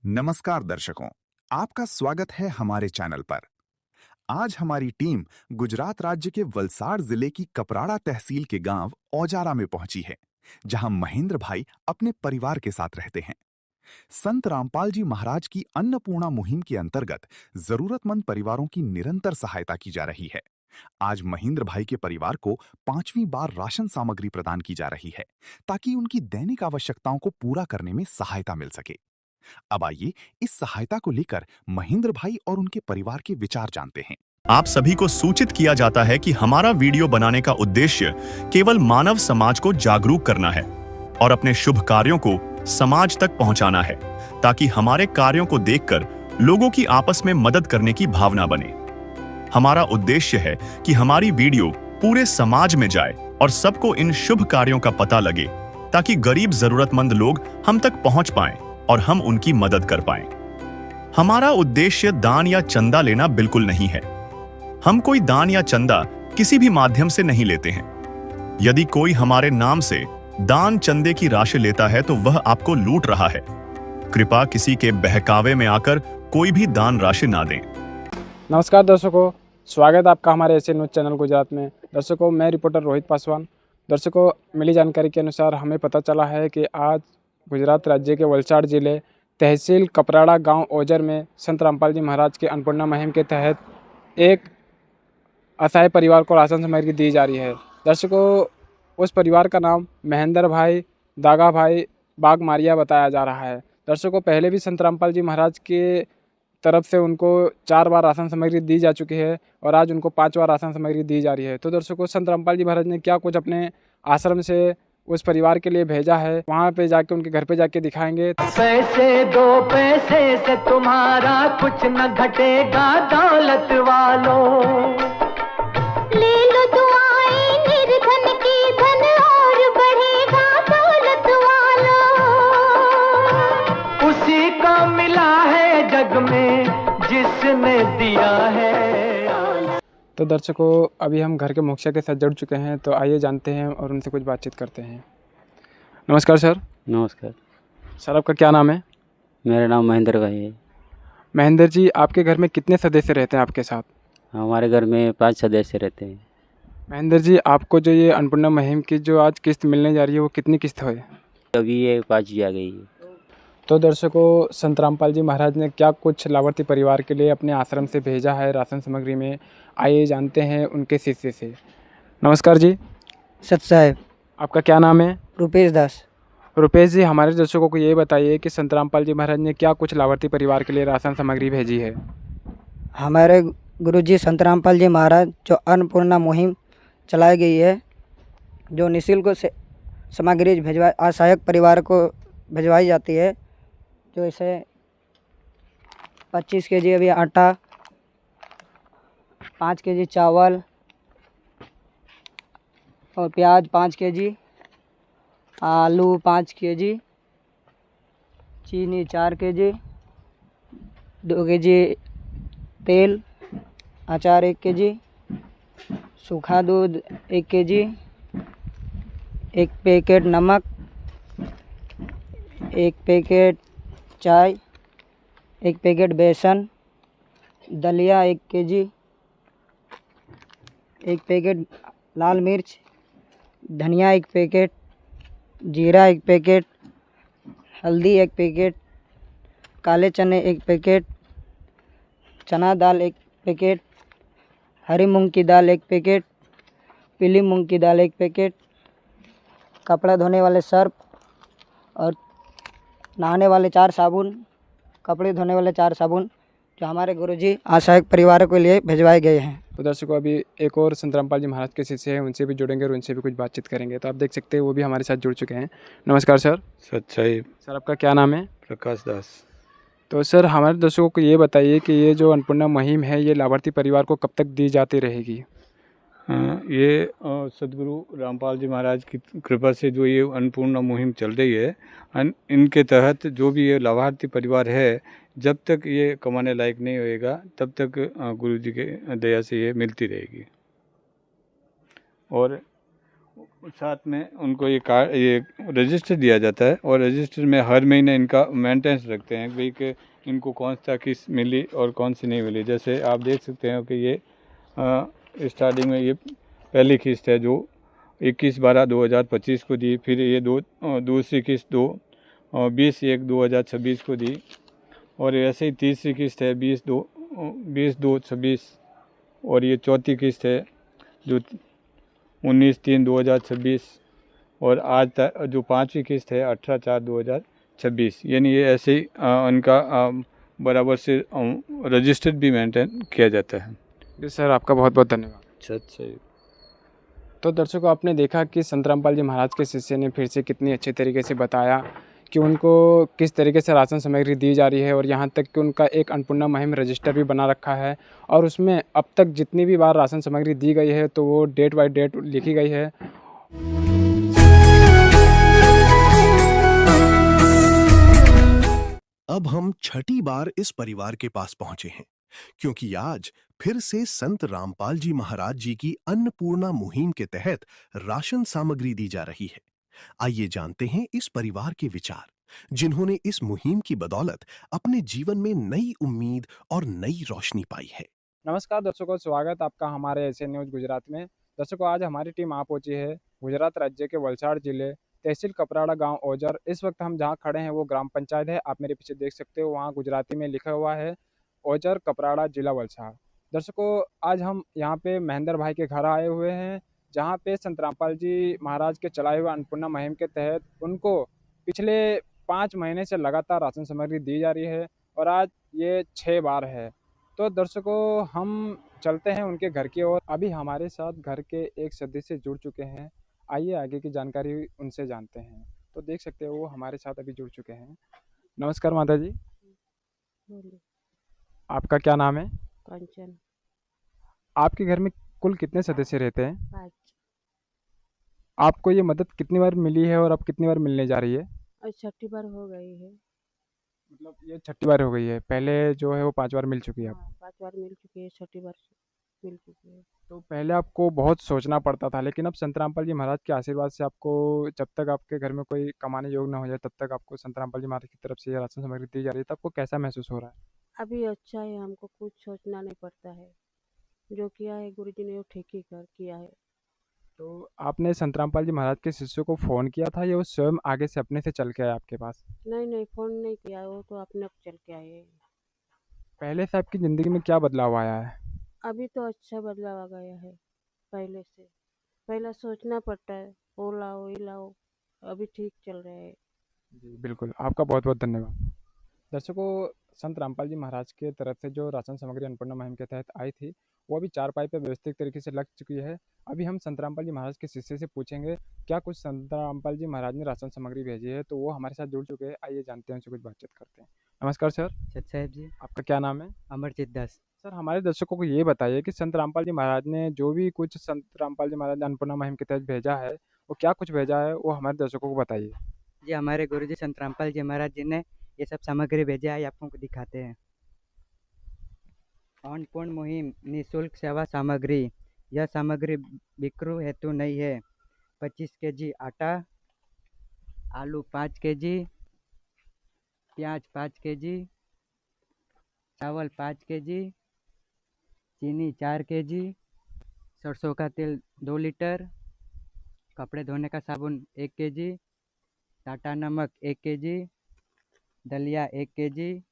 नमस्कार दर्शकों, आपका स्वागत है हमारे चैनल पर। आज हमारी टीम गुजरात राज्य के वलसाड़ जिले की कपराड़ा तहसील के गांव औजारा में पहुंची है, जहां महेंद्र भाई अपने परिवार के साथ रहते हैं। संत रामपाल जी महाराज की अन्नपूर्णा मुहिम के अंतर्गत जरूरतमंद परिवारों की निरंतर सहायता की जा रही है। आज महेंद्र भाई के परिवार को 5वीं बार राशन सामग्री प्रदान की जा रही है, ताकि उनकी दैनिक आवश्यकताओं को पूरा करने में सहायता मिल सके। अब आइए इस सहायता को लेकर महेंद्र भाई और उनके परिवार के विचार जानते हैं। आप सभी को सूचित किया जाता है कि हमारा वीडियो बनाने का उद्देश्य केवल मानव समाज को जागरूक करना है और अपने शुभ कार्यों को समाज तक पहुंचाना है, ताकि हमारे कार्यों को देखकर लोगों की आपस में मदद करने की भावना बने। हमारा उद्देश्य है कि हमारी वीडियो पूरे समाज में जाए और सबको इन शुभ कार्यों का पता लगे, ताकि गरीब जरूरतमंद लोग हम तक पहुंच पाएं और हम उनकी मदद कर पाएं। हमारा उद्देश्य दान या चंदा लेना बिल्कुल नहीं है। हम कोई दान या चंदा किसी भी माध्यम से नहीं लेते हैं। यदि कोई हमारे नाम से दान चंदे की राशि लेता है तो वह आपको लूट रहा है। कृपया किसी के बहकावे में आकर कोई भी दान राशि ना दें। नमस्कार दर्शकों, स्वागत है आपका हमारे एशियन न्यूज़ चैनल गुजरात में। दर्शकों, मैं रिपोर्टर रोहित पासवान। दर्शकों, मिली जानकारी के अनुसार हमें पता चला है कि आज गुजरात राज्य के वलसाड़ जिले तहसील कपराड़ा गांव ओजर में संत रामपाल जी महाराज के अन्नपूर्णा मुहिम के तहत एक असहाय परिवार को राशन सामग्री दी जा रही है। दर्शकों, उस परिवार का नाम महेंद्र भाई दागा भाई बाग मारिया बताया जा रहा है। दर्शकों, पहले भी संत रामपाल जी महाराज के तरफ से उनको 4 बार राशन सामग्री दी जा चुकी है और आज उनको 5वां राशन सामग्री दी जा रही है। तो दर्शकों, संत रामपाल जी महाराज ने क्या कुछ अपने आश्रम से उस परिवार के लिए भेजा है, वहाँ पे जाके उनके घर पे जाके दिखाएंगे। पैसे दो, पैसे से तुम्हारा कुछ न घटेगा दौलत वालों। ले लो दुआएं निर्धन की, धन और बढ़ेगा दौलत वालों। उसी को मिला है जग में जिसने दिया है। तो दर्शकों, अभी हम घर के मुखिया के साथ जुड़ चुके हैं, तो आइए जानते हैं और उनसे कुछ बातचीत करते हैं। नमस्कार सर। नमस्कार सर, आपका क्या नाम है? मेरा नाम महेंद्र भाई है। महेंद्र जी, आपके घर में कितने सदस्य रहते हैं आपके साथ? हमारे घर में 5 सदस्य रहते हैं। महेंद्र जी, आपको जो ये अन्नपूर्णा मुहिम की जो आज किस्त मिलने जा रही है, वो कितनी किस्त है? अभी ये 5 आ गई है। तो दर्शकों, संत रामपाल जी महाराज ने क्या कुछ लाभार्थी परिवार के लिए अपने आश्रम से भेजा है राशन सामग्री में, आइए जानते हैं उनके शिष्य से। नमस्कार जी। सत साहेब। आपका क्या नाम है? रुपेश दास। रुपेश जी, हमारे दर्शकों को ये बताइए कि संत रामपाल जी महाराज ने क्या कुछ लाभार्थी परिवार के लिए राशन सामग्री भेजी है? हमारे गुरुजी संत रामपाल जी महाराज जो अन्नपूर्णा मुहिम चलाई गई है, जो निःशुल्क से सामग्री भिजवा असहायक परिवार को भिजवाई जाती है, जो इसे 25 केजी अभी आटा, 5 केजी चावल और प्याज 5 केजी, आलू 5 केजी, चीनी 4 केजी, 2 केजी तेल, अचार 1 केजी, सूखा दूध 1 केजी, 1 पैकेट नमक, 1 पैकेट चाय, 1 पैकेट बेसन, दलिया 1 केजी, 1 पैकेट लाल मिर्च, धनिया 1 पैकेट, जीरा 1 पैकेट, हल्दी 1 पैकेट, काले चने 1 पैकेट, चना दाल 1 पैकेट, हरी मूंग की दाल 1 पैकेट, पीली मूंग की दाल 1 पैकेट, कपड़ा धोने वाले सर्फ और नहाने वाले 4 साबुन, कपड़े धोने वाले 4 साबुन, जो हमारे गुरुजी असहायक परिवारों के लिए भिजवाए गए हैं। तो दर्शकों, अभी एक और संत रामपाल जी महाराज के शिष्य हैं, उनसे भी जुड़ेंगे और उनसे भी कुछ बातचीत करेंगे। तो आप देख सकते हैं वो भी हमारे साथ जुड़ चुके हैं। नमस्कार सर। सच्चाई। सर, आपका क्या नाम है? प्रकाश दास। तो सर, हमारे दर्शकों को ये बताइए कि ये जो अन्नपूर्णा मुहिम है, ये लाभार्थी परिवार को कब तक दी जाती रहेगी? ये सदगुरु रामपाल जी महाराज की कृपा से जो ये अन्नपूर्णा मुहिम चल रही है, इनके तहत जो भी ये लाभार्थी परिवार है, जब तक ये कमाने लायक नहीं होएगा तब तक गुरु जी के दया से ये मिलती रहेगी। और साथ में उनको ये रजिस्टर दिया जाता है और रजिस्टर में हर महीने इनका मेंटेनेंस रखते हैं भाई कि इनको कौन सा किस्त मिली और कौन सी नहीं मिली। जैसे आप देख सकते हैं कि ये स्टार्टिंग में ये पहली किस्त है जो 21/12/2025 को दी, फिर ये दूसरी किस्त 20/1/2026 को दी और ऐसे ही तीसरी किस्त है 20/2/26 और ये चौथी किस्त है जो 19/3/2026 और आज तक जो पाँचवीं किस्त है 18/4/2026। यानी ये ऐसे ही उनका बराबर से रजिस्टर्ड भी मेंटेन किया जाता है। जी सर, आपका बहुत बहुत धन्यवाद। अच्छा। तो दर्शकों, आपने देखा कि संत रामपाल जी महाराज के शिष्य ने फिर से कितनी अच्छे तरीके से बताया कि उनको किस तरीके से राशन सामग्री दी जा रही है और यहाँ तक कि उनका एक अन्नपूर्णा मुहिम रजिस्टर भी बना रखा है और उसमें अब तक जितनी भी बार राशन सामग्री दी गई है तो वो डेट बाय डेट लिखी गई है। अब हम छठी बार इस परिवार के पास पहुंचे हैं क्योंकि आज फिर से संत रामपाल जी महाराज जी की अन्नपूर्णा मुहिम के तहत राशन सामग्री दी जा रही है। आइए जानते हैं इस परिवार के विचार, जिन्होंने इस मुहिम की बदौलत अपने जीवन में नई उम्मीद और नई रोशनी पाई है। नमस्कार दर्शकों, स्वागत आपका हमारे एशियन न्यूज़ गुजरात में। दर्शकों, आज हमारी टीम आ पहुंची है गुजरात राज्य के वलसाड़ जिले तहसील कपराड़ा गांव ओजर। इस वक्त हम जहां खड़े हैं वो ग्राम पंचायत है। आप मेरे पीछे देख सकते हो, वहां गुजराती में लिखा हुआ है ओजर कपराड़ा जिला वलसाड़। दर्शकों, आज हम यहाँ पे महेंद्र भाई के घर आए हुए हैं जहाँ पे संत रामपाल जी महाराज के चलाए हुए अन्नपूर्णा मुहिम के तहत उनको पिछले 5 महीने से लगातार राशन सामग्री दी जा रही है और आज ये 6 बार है। तो दर्शकों, हम चलते हैं उनके घर की ओर। अभी हमारे साथ घर के एक सदस्य जुड़ चुके हैं। आइए आगे की जानकारी उनसे जानते हैं। तो देख सकते हो वो हमारे साथ अभी जुड़ चुके हैं। नमस्कार माता जी, बोलिए। आपका क्या नाम है? कंचन। आपके घर में कुल कितने सदस्य रहते हैं? 5 आपको ये मदद कितनी बार मिली है और अब कितनी बार मिलने जा रही है? और छठी बार हो गई है। मतलब ये 6ठी बार हो गई है, पहले जो है वो 5 बार मिल चुकी है आपको। हाँ, 5 बार मिल चुकी है, छठी बार मिल चुकी है। तो पहले आपको बहुत सोचना पड़ता था, लेकिन अब संत रामपाल जी महाराज के आशीर्वाद से आपको जब तक आपके घर में कोई कमाने योग्य ना हो जाए तब तक आपको संत रामपाल जी महाराज की तरफ से ये राशन सामग्री दी जा रही है। तो आपको कैसा महसूस हो रहा है? अभी अच्छा है, हमको कुछ सोचना नहीं पड़ता है। जो किया है गुरुजी ने वो ठीक ही कर किया है। तो आपने संत रामपाल जी महाराज के शिष्यों को फ़ोन किया था या वो स्वयं आगे से अपने से चल के आए आपके पास? नहीं नहीं, फ़ोन नहीं किया, वो तो अपने आप चल के आए। पहले से आपकी ज़िंदगी में क्या बदलाव आया है? अभी तो अच्छा बदलाव आ गया है पहले से। पहले सोचना पड़ता है, वो लाओ ये लाओ, अभी ठीक चल रहा है। जी बिल्कुल, आपका बहुत बहुत धन्यवाद। दर्शकों, संत रामपाल जी महाराज के तरफ से जो राशन सामग्री अन्नपूर्णा मुहिम के तहत आई थी वो अभी 4 पाई पे व्यवस्थित तरीके से लग चुकी है। अभी हम संत रामपाल जी महाराज के शिष्य से पूछेंगे क्या कुछ संत रामपाल जी महाराज ने राशन सामग्री भेजी है, तो वो हमारे साथ जुड़ चुके हैं। आइए जानते हैं, उनसे कुछ बातचीत करते हैं। नमस्कार सर, सच साहेब जी। आपका क्या नाम है? अमरजीत दास। सर, हमारे दर्शकों को ये बताइए कि संत रामपाल जी महाराज ने जो भी कुछ संत रामपाल जी महाराज ने अन्नपूर्णा मुहिम के तहत भेजा है वो क्या कुछ भेजा है, वो हमारे दर्शकों को बताइए। जी, हमारे गुरुजी संत रामपाल जी महाराज जी ने ये सब सामग्री भेजा है, आपको दिखाते हैं। अन्नपूर्ण मुहिम निःशुल्क सेवा सामग्री। यह सामग्री बिक्रू हेतु नहीं है। 25 केजी आटा, आलू 5 केजी, प्याज 5 केजी, चावल 5 केजी, चीनी 4 केजी, सरसों का तेल 2 लीटर, कपड़े धोने का साबुन 1 केजी, टाटा नमक 1 केजी, दलिया 1 केजी,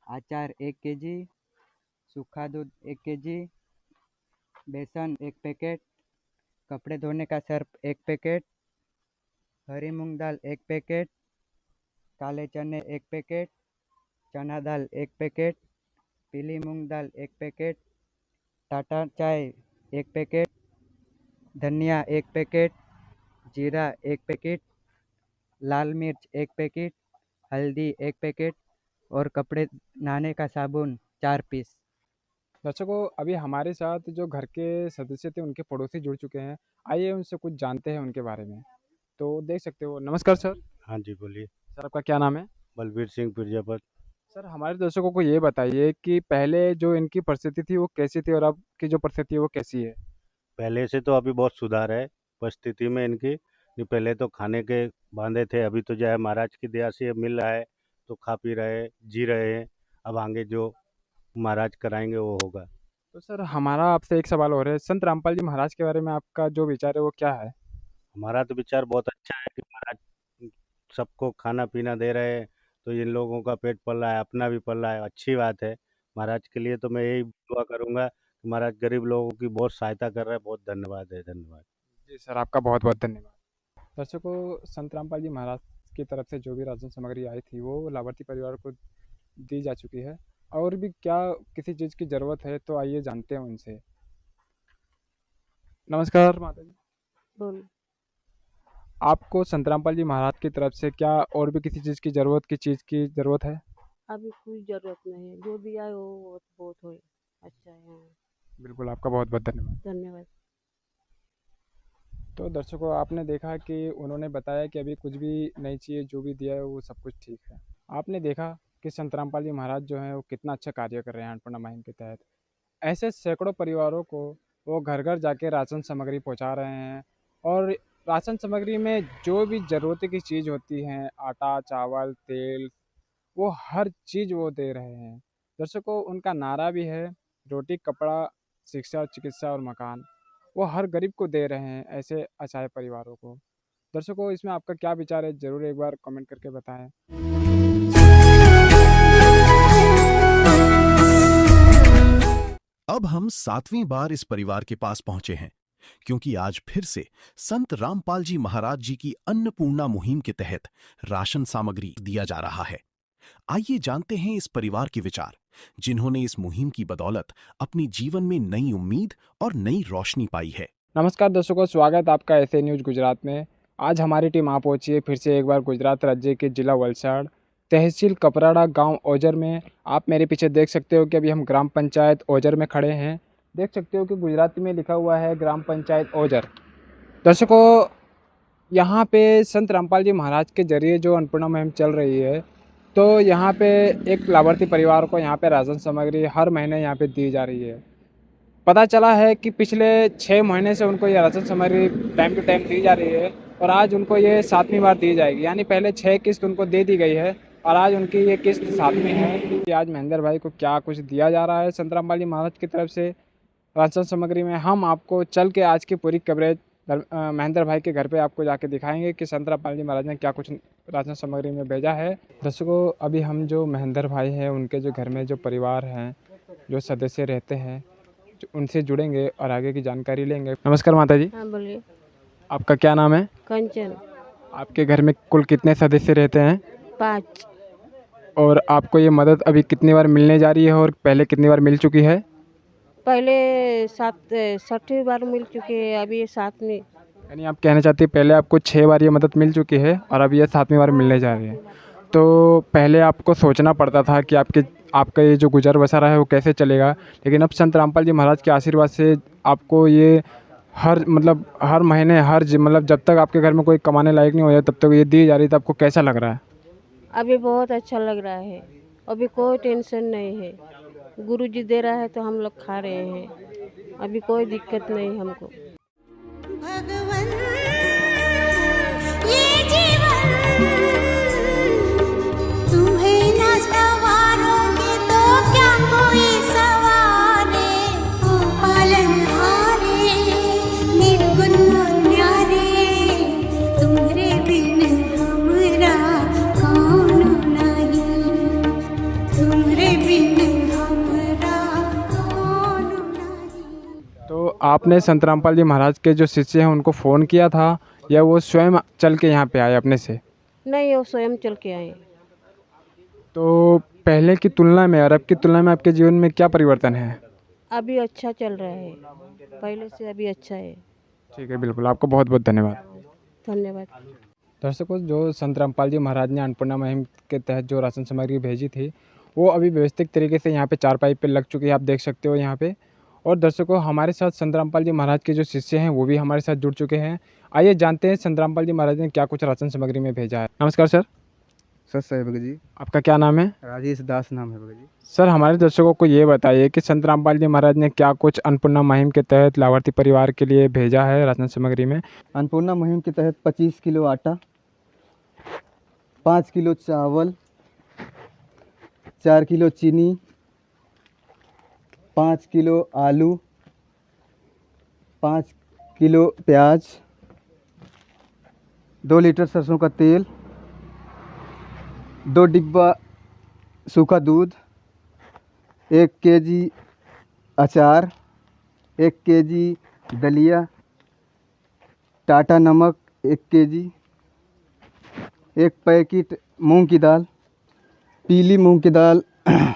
अचार 1 केजी, सूखा दूध 1 केजी, बेसन 1 पैकेट, कपड़े धोने का सर्फ 1 पैकेट, हरी मूंग दाल 1 पैकेट, काले चने 1 पैकेट, चना दाल 1 पैकेट, पीली मूंग दाल 1 पैकेट, टाटा चाय 1 पैकेट, धनिया 1 पैकेट, जीरा 1 पैकेट, लाल मिर्च 1 पैकेट, हल्दी 1 पैकेट और कपड़े नहाने का साबुन 4 पीस। दर्शकों, अभी हमारे साथ जो घर के सदस्य थे उनके पड़ोसी जुड़ चुके हैं। आइए उनसे कुछ जानते हैं उनके बारे में। तो देख सकते हो। नमस्कार सर। हाँ जी, बोलिए। सर, आपका क्या नाम है? बलबीर सिंह पिरजापत। सर, हमारे दर्शकों को ये बताइए कि पहले जो इनकी परिस्थिति थी वो कैसी थी और अब की जो परिस्थिति है वो कैसी है? पहले से तो अभी बहुत सुधार है। उपस्थिति में इनकी। ये पहले तो खाने के बांधे थे, अभी तो जो है महाराज की दया से ये मिल रहा है, तो खा पी रहे, जी रहे हैं। अब आगे जो महाराज कराएंगे वो होगा। तो सर हमारा आपसे एक सवाल और है, संत रामपाल जी महाराज के बारे में आपका जो विचार है वो क्या है? हमारा तो विचार बहुत अच्छा है कि महाराज सबको खाना पीना दे रहे हैं, तो इन लोगों का पेट पल रहा है, अपना भी पल रहा है, अच्छी बात है। महाराज के लिए तो मैं यही दुआ करूंगा कि महाराज गरीब लोगों की बहुत सहायता कर रहे हैं। बहुत धन्यवाद है, धन्यवाद। जी सर, आपका बहुत बहुत धन्यवाद। दर्शकों, संत रामपाल जी महाराज की तरफ से जो भी राशन सामग्री आई थी वो लाभार्थी परिवार को दी जा चुकी है। और भी क्या किसी चीज़ की ज़रूरत है तो आइए जानते हैं उनसे। नमस्कार माता जी। बोल। आपको संत रामपाल जी महाराज की तरफ से क्या और भी किसी चीज़ की ज़रूरत है? अभी कोई ज़रूरत नहीं है, जो दिया है वो बहुत हो अच्छा है। हाँ, बिल्कुल, आपका बहुत बहुत धन्यवाद। धन्यवाद। तो दर्शकों, आपने देखा कि उन्होंने बताया कि अभी कुछ भी नहीं चाहिए, जो भी दिया है वो सब कुछ ठीक है। आपने देखा कि संत रामपाल जी महाराज जो हैं वो कितना अच्छा कार्य कर रहे हैं अन्नपूर्णा मुहिम के तहत। ऐसे सैकड़ों परिवारों को वो घर घर जाके राशन सामग्री पहुंचा रहे हैं। और राशन सामग्री में जो भी ज़रूरत की चीज़ होती हैं, आटा, चावल, तेल, वो हर चीज़ वो दे रहे हैं। दर्शकों, उनका नारा भी है, रोटी, कपड़ा, शिक्षा, चिकित्सा और मकान। वो हर गरीब को दे रहे हैं, ऐसे असहाय परिवारों को। दर्शकों, इसमें आपका क्या विचार है, ज़रूर एक बार कमेंट करके बताएं। अब हम 7वीं बार इस परिवार के पास पहुंचे हैं, क्योंकि आज फिर से संत रामपाल जी महाराज जी की अन्नपूर्णा मुहिम के तहत राशन सामग्री दिया जा रहा है। आइए जानते हैं इस परिवार के विचार, जिन्होंने इस मुहिम की बदौलत अपनी जीवन में नई उम्मीद और नई रोशनी पाई है। नमस्कार दर्शकों, स्वागत आपका ऐसे न्यूज़ गुजरात में। आज हमारी टीम आ पहुंची है फिर से एक बार गुजरात राज्य के जिला वलसाड़, तहसील कपराड़ा, गांव ओजर में। आप मेरे पीछे देख सकते हो कि अभी हम ग्राम पंचायत ओजर में खड़े हैं। देख सकते हो कि गुजराती में लिखा हुआ है ग्राम पंचायत ओजर। दर्शकों, यहाँ पे संत रामपाल जी महाराज के जरिए जो अन्नपूर्णा मुहिम चल रही है, तो यहाँ पे एक लाभार्थी परिवार को यहाँ पे राशन सामग्री हर महीने यहाँ पे दी जा रही है। पता चला है कि पिछले 6 महीने से उनको ये राशन सामग्री टाइम टू टाइम दी जा रही है और आज उनको ये 7वीं बार दी जाएगी। यानी पहले 6 किस्त उनको दे दी गई है और आज उनकी ये किस्त 7वीं है कि आज महेंद्र भाई को क्या कुछ दिया जा रहा है संत रामपाल जी महाराज की तरफ से राशन सामग्री में। हम आपको चल के आज की पूरी कवरेज महेंद्र भाई के घर पे आपको जाके दिखाएंगे कि संत रामपाल जी महाराज ने क्या कुछ राशन सामग्री में भेजा है। दर्शकों, अभी हम जो महेंद्र भाई हैं उनके जो घर में जो परिवार हैं, जो सदस्य रहते हैं, उनसे जुड़ेंगे और आगे की जानकारी लेंगे। नमस्कार माता जी। हाँ बोलिए। आपका क्या नाम है? कंचन। आपके घर में कुल कितने सदस्य रहते हैं? 5। और आपको ये मदद अभी कितनी बार मिलने जा रही है और पहले कितनी बार मिल चुकी है? पहले 6वीं बार मिल चुकी है, अभी ये 7वीं। यानी आप कहना चाहती है पहले आपको 6 बार ये मदद मिल चुकी है और अभी ये 7वीं बार मिलने जा रही है। तो पहले आपको सोचना पड़ता था कि आपका ये जो गुजर बसर है वो कैसे चलेगा, लेकिन अब संत रामपाल जी महाराज के आशीर्वाद से आपको ये हर महीने जब तक आपके घर में कोई कमाने लायक नहीं हो जाए तब तक ये दी जा रही है। तो आपको कैसा लग रहा है? अभी बहुत अच्छा लग रहा है, अभी कोई टेंशन नहीं है। गुरुजी दे रहा है तो हम लोग खा रहे हैं, अभी कोई दिक्कत नहीं हमको। भगवन ये जीवन तुम्हें न सवारोगे तो क्या कोई सवारे। ओ पालनहारे निर्गुण न्यारे, तुम्हारे बिन हमरा कौन नहीं, तुम्हारे बिन हमरा कौन नहीं। तो आपने संत रामपाल जी महाराज के जो शिष्य हैं उनको फ़ोन किया था या वो स्वयं चल के यहाँ पे आए अपने से? नहीं, वो स्वयं चल के आए। तो पहले की तुलना में और अब की तुलना में आपके जीवन में क्या परिवर्तन है? अभी अच्छा चल रहा है, पहले से अभी अच्छा है। ठीक है, बिल्कुल, आपको बहुत बहुत धन्यवाद। धन्यवाद। दर्शकों, जो संत रामपाल जी महाराज ने अन्नपूर्णा मुहिम के तहत जो राशन सामग्री भेजी थी वो अभी व्यवस्थित तरीके से यहाँ पे चारपाई पे लग चुकी है, आप देख सकते हो यहाँ पे। और दर्शकों, हमारे साथ संत रामपाल जी महाराज के जो शिष्य हैं वो भी हमारे साथ जुड़ चुके हैं। आइए जानते हैं संत रामपाल जी महाराज ने क्या कुछ राशन सामग्री में भेजा है। नमस्कार सर। सच है भगत जी। आपका क्या नाम है? राजेश दास नाम है भगत जी। सर, हमारे दर्शकों को ये बताइए कि संत रामपाल जी महाराज ने क्या कुछ अन्नपूर्णा मुहिम के तहत लाभार्थी परिवार के लिए भेजा है राशन सामग्री में? अन्नपूर्णा मुहिम के तहत 25 किलो आटा, 5 किलो चावल, 4 किलो चीनी, 5 किलो आलू, 5 किलो प्याज, 2 लीटर सरसों का तेल, 2 डिब्बा सूखा दूध, 1 केजी अचार, 1 केजी दलिया, टाटा नमक 1 केजी, 1 पैकेट मूंग की दाल, पीली मूंग की दाल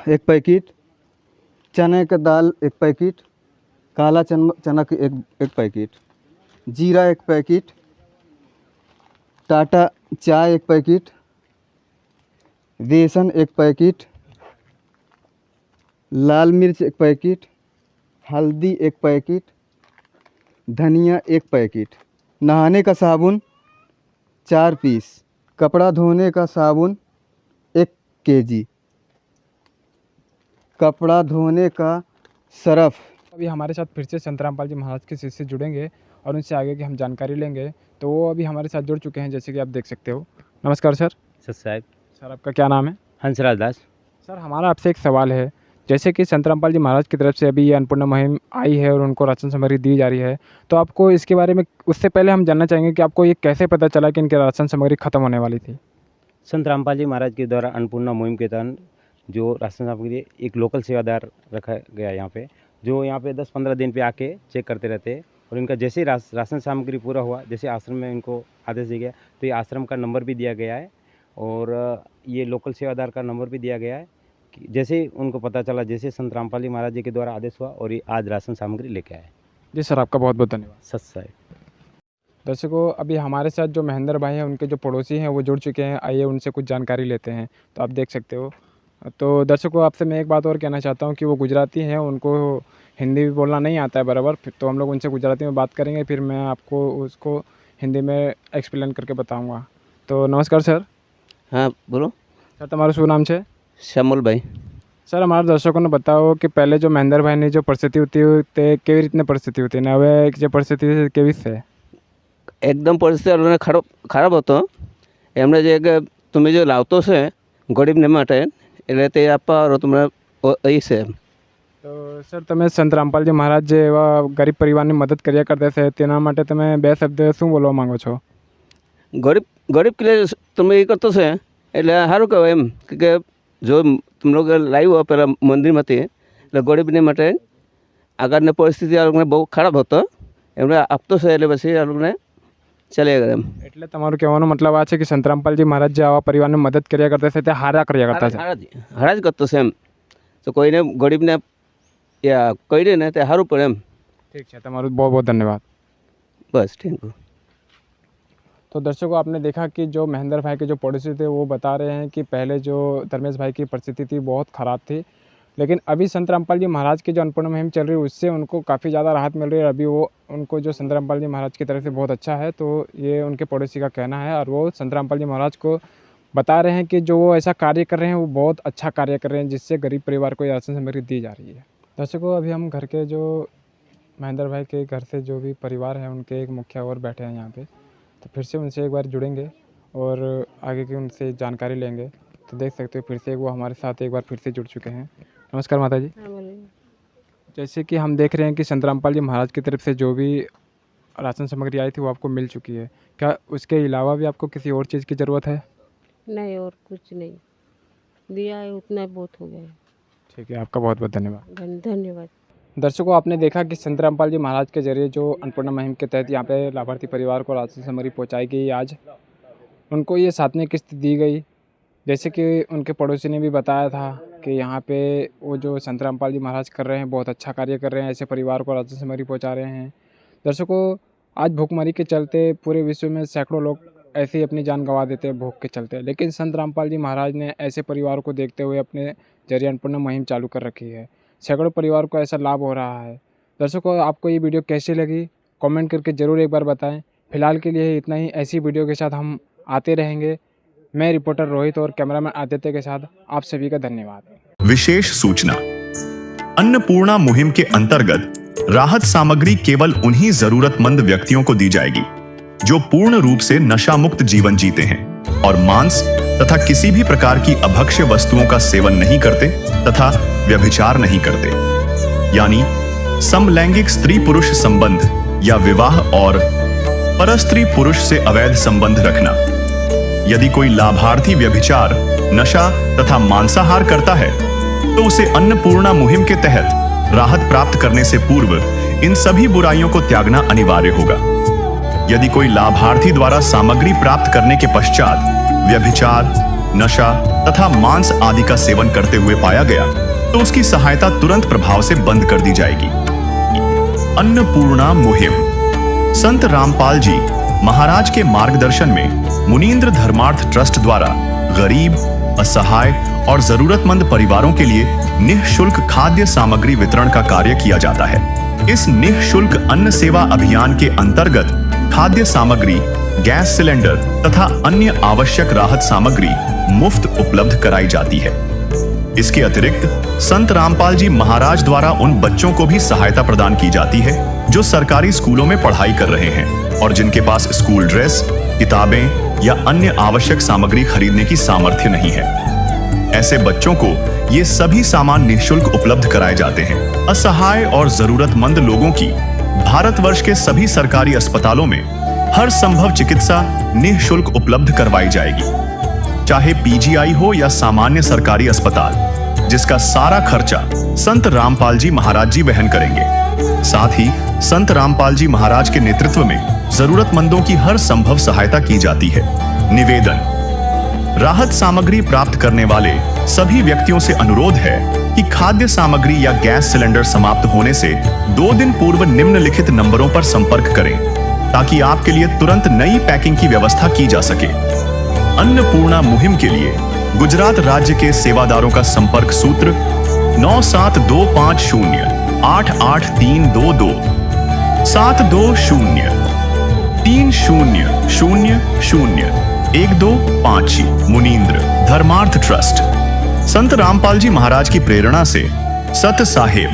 1 पैकेट, चने का दाल 1 पैकेट, काला चना के एक पैकेट, जीरा 1 पैकेट, टाटा चाय 1 पैकेट, बेसन 1 पैकेट, लाल मिर्च 1 पैकेट, हल्दी 1 पैकेट, धनिया 1 पैकेट, नहाने का साबुन 4 पीस, कपड़ा धोने का साबुन 1 केजी, कपड़ा धोने का सरफ। अभी हमारे साथ फिर से संत रामपाल जी महाराज के शिष्य जुड़ेंगे और उनसे आगे की हम जानकारी लेंगे। तो वो अभी हमारे साथ जुड़ चुके हैं, जैसे कि आप देख सकते हो। नमस्कार सर। साहब। सर, आपका क्या नाम है? हंसराज दास। सर, हमारा आपसे एक सवाल है। जैसे कि संत रामपाल जी महाराज की तरफ से अभी ये अन्नपूर्णा मुहिम आई है और उनको राशन सामग्री दी जा रही है, तो आपको इसके बारे में, उससे पहले हम जानना चाहेंगे कि आपको ये कैसे पता चला कि इनकी राशन सामग्री खत्म होने वाली थी? संत रामपाल जी महाराज के द्वारा अन्नपूर्णा मुहिम के तहत जो राशन सामग्री, एक लोकल सेवादार रखा गया यहाँ पे, जो यहाँ पे 10-15 दिन पे आके चेक करते रहते हैं। और इनका जैसे ही राशन सामग्री पूरा हुआ, जैसे आश्रम में इनको आदेश दिया गया, तो ये आश्रम का नंबर भी दिया गया है और ये लोकल सेवादार का नंबर भी दिया गया है कि जैसे ही उनको पता चला, जैसे संत रामपाल जी महाराज जी के द्वारा आदेश हुआ और ये आज राशन सामग्री लेके आए। जी सर, आपका बहुत बहुत धन्यवाद। सच साहब। दर्शकों, अभी हमारे साथ जो महेंद्र भाई हैं, उनके जो पड़ोसी हैं वो जुड़ चुके हैं। आइए उनसे कुछ जानकारी लेते हैं। तो आप देख सकते हो। तो दर्शकों, आपसे मैं एक बात और कहना चाहता हूँ कि वो गुजराती हैं, उनको हिंदी भी बोलना नहीं आता है बराबर, तो हम लोग उनसे गुजराती में बात करेंगे, फिर मैं आपको उसको हिंदी में एक्सप्लेन करके बताऊँगा। तो नमस्कार सर। हाँ बोलो सर, તમારું શું નામ છે? શ્યામલ ભાઈ। સર, અમારા દર્શકોને બતાવો કે પહેલે જો મહેન્દ્રભાઈની જો પરિસ્થિતિ હતી તે કેવી રીતની પરિસ્થિતિ હતી અને હવે જે પરિસ્થિતિ છે કેવી છે? એકદમ પરિસ્થિતિ ખરાબ હતો। એમણે જે કે તમે જે લાવતો છે ગરીબને માટે એટલે તે આપવા તમને અહીં છે। તો સર, તમે સંત રામપાલજી મહારાજ જે એવા ગરીબ પરિવારની મદદ કર્યા કરતા છે તેના માટે તમે 2 શબ્દ શું બોલવા માંગો છો? ગરીબ કે તમે એ કરતો છે એટલે સારું કહેવાય એમ કે જો તમે લોકો લાવ્યો પેલા મંદિરમાંથી એટલે ગરીબને માટે આગળની પરિસ્થિતિ આ લોકોને બહુ ખરાબ હતો, એમણે આપતો છે એટલે પછી આ લોકોને ચાલ્યા કરે એમ। એટલે તમારું કહેવાનો મતલબ આ છે કે સંત રામપાલજી મહારાજ જે આવા પરિવારની મદદ કર્યા કરતા છે તે હારા કર્યા કરતા છે? હારા જ કરતો છે એમ। તો કોઈને ગરીબને કહી દે ને તે સારું પડે એમ। ठीक है, તમારું बहुत बहुत धन्यवाद। बस थैंक यू। तो दर्शकों, आपने देखा कि जो महेंद्र भाई के जो पड़ोसी थे वो बता रहे हैं कि पहले जो धर्मेश भाई की परिस्थिति थी बहुत ख़राब थी, लेकिन अभी संत रामपाल जी महाराज की जो अन्नपूर्णा मुहिम चल रही है उससे उनको काफ़ी ज़्यादा राहत मिल रही है। अभी वो उनको जो संत रामपाल जी महाराज की तरफ से बहुत अच्छा है। तो ये उनके पड़ोसी का कहना है और वो संत रामपाल जी महाराज को बता रहे हैं कि जो वो ऐसा कार्य कर रहे हैं वो बहुत अच्छा कार्य कर रहे हैं, जिससे गरीब परिवार को राशन सामग्री दी जा रही है। दर्शकों, अभी हम घर के जो महेंद्र भाई के घर से जो भी परिवार है उनके एक मुखिया और बैठे हैं यहाँ पे, तो फिर से उनसे एक बार जुड़ेंगे और आगे की उनसे जानकारी लेंगे। तो देख सकते हो फिर से वो हमारे साथ एक बार फिर से जुड़ चुके हैं। नमस्कार माता जी। जैसे कि हम देख रहे हैं कि संत रामपाल जी महाराज की तरफ से जो भी राशन सामग्री आई थी वो आपको मिल चुकी है, क्या उसके अलावा भी आपको किसी और चीज़ की ज़रूरत है? नहीं, और कुछ नहीं, दिया है उतना बहुत हो गया। ठीक है, आपका बहुत बहुत धन्यवाद। धन्यवाद। दर्शकों, आपने देखा कि संत रामपाल जी महाराज के जरिए जो अन्नपूर्णा मुहिम के तहत यहाँ पे लाभार्थी परिवार को राशन सामग्री पहुँचाई गई। आज उनको ये 7वीं किस्त दी गई। जैसे कि उनके पड़ोसी ने भी बताया था कि यहाँ पे वो जो संत रामपाल जी महाराज कर रहे हैं बहुत अच्छा कार्य कर रहे हैं, ऐसे परिवार को राशन सामग्री पहुँचा रहे हैं। दर्शकों, आज भूखमरी के चलते पूरे विश्व में सैकड़ों लोग ऐसे ही अपनी जान गंवा देते हैं भूख के चलते, लेकिन संत रामपाल जी महाराज ने ऐसे परिवार को देखते हुए अपने जरिए अन्नपूर्णा मुहिम चालू कर रखी है। सैकड़ों परिवार को ऐसा लाभ हो रहा है। दर्शकों, आपको ये वीडियो कैसी लगी कमेंट करके ज़रूर एक बार बताएं। फिलहाल के लिए इतना ही। ऐसी वीडियो के साथ हम आते रहेंगे। मैं रिपोर्टर रोहित और कैमरामैन आदित्य के साथ आप सभी का धन्यवाद। विशेष सूचना, अन्नपूर्णा मुहिम के अंतर्गत राहत सामग्री केवल उन्हीं जरूरतमंद व्यक्तियों को दी जाएगी जो पूर्ण रूप से नशा मुक्त जीवन जीते हैं और मांस तथा किसी भी प्रकार की अभक्ष्य वस्तुओं का सेवन नहीं करते तथा व्यभिचार नहीं करते, यानी समलैंगिक स्त्री पुरुष संबंध या विवाह और परस्त्री पुरुष से अवैध संबंध रखना। यदि कोई लाभार्थी व्यभिचार, नशा तथा मांसाहार करता है तो उसे अन्नपूर्णा मुहिम के तहत राहत प्राप्त करने से पूर्व इन सभी बुराइयों को त्यागना अनिवार्य होगा। यदि कोई लाभार्थी द्वारा सामग्री प्राप्त करने के पश्चात व्यभिचार, नशा तथा मांस आदि का सेवन करते हुए पाया गया तो उसकी सहायता तुरंत प्रभाव से बंद कर दी जाएगी। अन्नपूर्णा मुहिम संत रामपाल जी महाराज के मार्गदर्शन में मुनींद्र धर्मार्थ ट्रस्ट द्वारा गरीब, असहाय और जरूरतमंद परिवारों के लिए निःशुल्क खाद्य सामग्री वितरण का कार्य किया जाता है। इस निःशुल्क अन्न सेवा अभियान के अंतर्गत खाद्य सामग्री, गैस सिलेंडर तथा अन्य आवश्यक राहत सामग्री मुफ्त उपलब्ध कराई जाती है। इसके अतिरिक्त संत रामपाल जी महाराज द्वारा उन बच्चों को भी सहायता प्रदान की जाती है जो सरकारी स्कूलों में पढ़ाई कर रहे हैं और जिनके पास स्कूल ड्रेस, किताबें या अन्य आवश्यक सामग्री खरीदने की सामर्थ्य नहीं है। ऐसे बच्चों को ये सभी सामान निःशुल्क उपलब्ध कराए जाते हैं। असहाय और जरूरतमंद लोगों की भारतवर्ष के सभी सरकारी अस्पतालों में हर संभव चिकित्सा निःशुल्क उपलब्ध करवाई जाएगी, चाहे पीजीआई हो या सामान्य सरकारी अस्पताल, जिसका सारा खर्चा संत रामपाल जी महाराज जी वहन करेंगे। साथ ही संत रामपाल जी महाराज के नेतृत्व में जरूरतमंदों की हर संभव सहायता की जाती है। निवेदन, राहत सामग्री प्राप्त करने वाले सभी व्यक्तियों से अनुरोध है कि खाद्य सामग्री या गैस सिलेंडर समाप्त होने से 2 दिन पूर्व निम्नलिखित नंबरों पर संपर्क करें ताकि आपके लिए तुरंत नई पैकिंग की व्यवस्था की जा सके। अन्नपूर्णा मुहिम के लिए गुजरात राज्य के सेवादारों का संपर्क सूत्र 9725088322 72030001256 मुनींद्र धर्मार्थ ट्रस्ट। संत रामपाल जी महाराज की प्रेरणा से सत साहेब